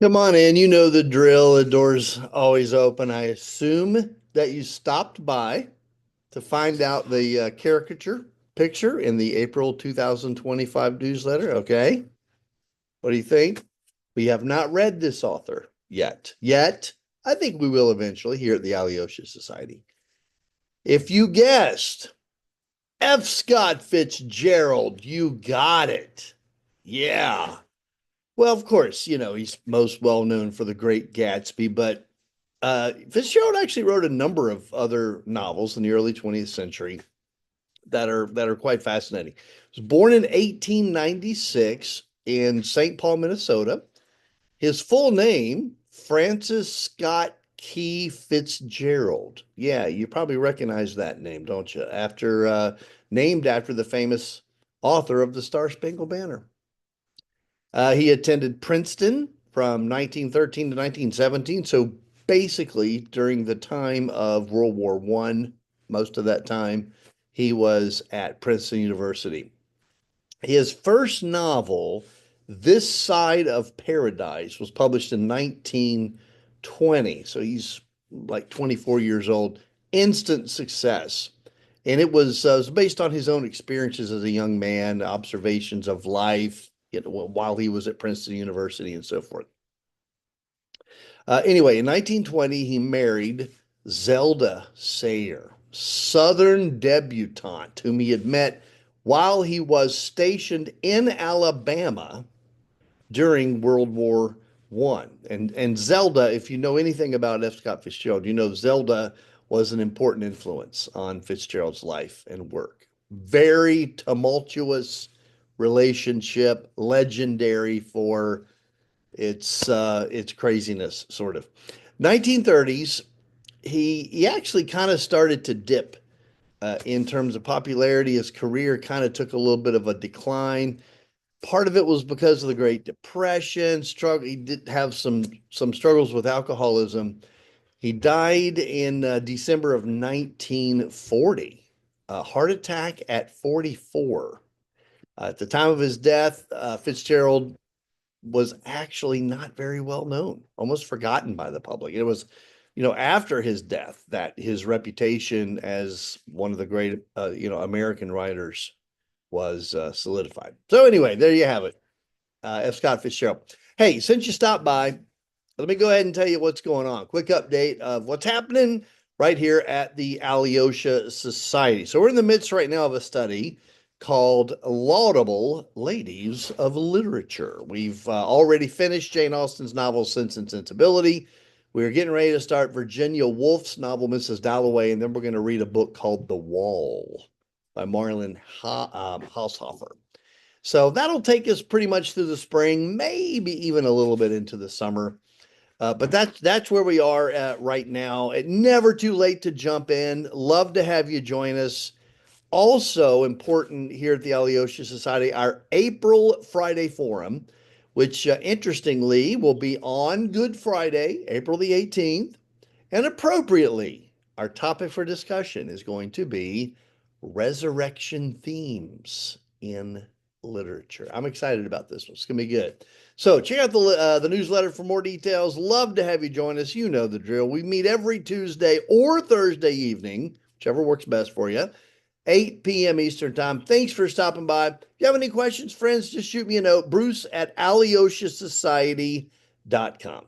Come on in. You know the drill. The door's always open. I assume that you stopped by to find out the caricature picture in the April 2025 newsletter. Okay. What do you think? We have not read this author yet. Yet, I think we will eventually here at the Alyosha Society. If you guessed F. Scott Fitzgerald, you got it. Yeah. Well, of course, he's most well known for The Great Gatsby, but Fitzgerald actually wrote a number of other novels in the early 20th century that are quite fascinating. He was born in 1896 in St. Paul, Minnesota. His full name, Francis Scott Key Fitzgerald. Yeah, you probably recognize that name, don't you? Named after the famous author of the Star Spangled Banner. He attended Princeton from 1913 to 1917. So basically, during the time of World War I, most of that time, he was at Princeton University. His first novel, This Side of Paradise, was published in 1920. So he's like 24 years old. Instant success. And it was based on his own experiences as a young man, observations of life, while he was at Princeton University and so forth. Anyway, in 1920, he married Zelda Sayer, Southern debutante, whom he had met while he was stationed in Alabama during World War I. And Zelda, if you know anything about F. Scott Fitzgerald, you know Zelda was an important influence on Fitzgerald's life and work. Very tumultuous relationship, legendary for its craziness, sort of. 1930s, he actually kind of started to dip in terms of popularity. His career kind of took a little bit of a decline. Part of it was because of the Great Depression. Struggle. He did have some struggles with alcoholism. He died in December of 1940, a heart attack at 44. At the time of his death, Fitzgerald was actually not very well known, almost forgotten by the public. It was, after his death that his reputation as one of the great, American writers was solidified. So anyway, there you have it. F. Scott Fitzgerald. Hey, since you stopped by, let me go ahead and tell you what's going on. Quick update of what's happening right here at the Alyosha Society. So we're in the midst right now of a study called Laudable Ladies of Literature. We've already finished Jane Austen's novel Sense and Sensibility. We're getting ready to start Virginia Woolf's novel Mrs. Dalloway, and then we're going to read a book called The Wall by Marlon Haushofer. So that'll take us pretty much through the spring, maybe even a little bit into the summer. But that's where we are at right now. Never too late to jump in. Love to have you join us. Also important here at the Alyosha Society, our April Friday Forum, which interestingly will be on Good Friday, April the 18th. And appropriately, our topic for discussion is going to be resurrection themes in literature. I'm excited about this one. It's going to be good. So check out the newsletter for more details. Love to have you join us. You know the drill. We meet every Tuesday or Thursday evening, whichever works best for you, 8 p.m. Eastern Time. Thanks for stopping by. If you have any questions, friends, just shoot me a note, Bruce at AlyoshaSociety.com.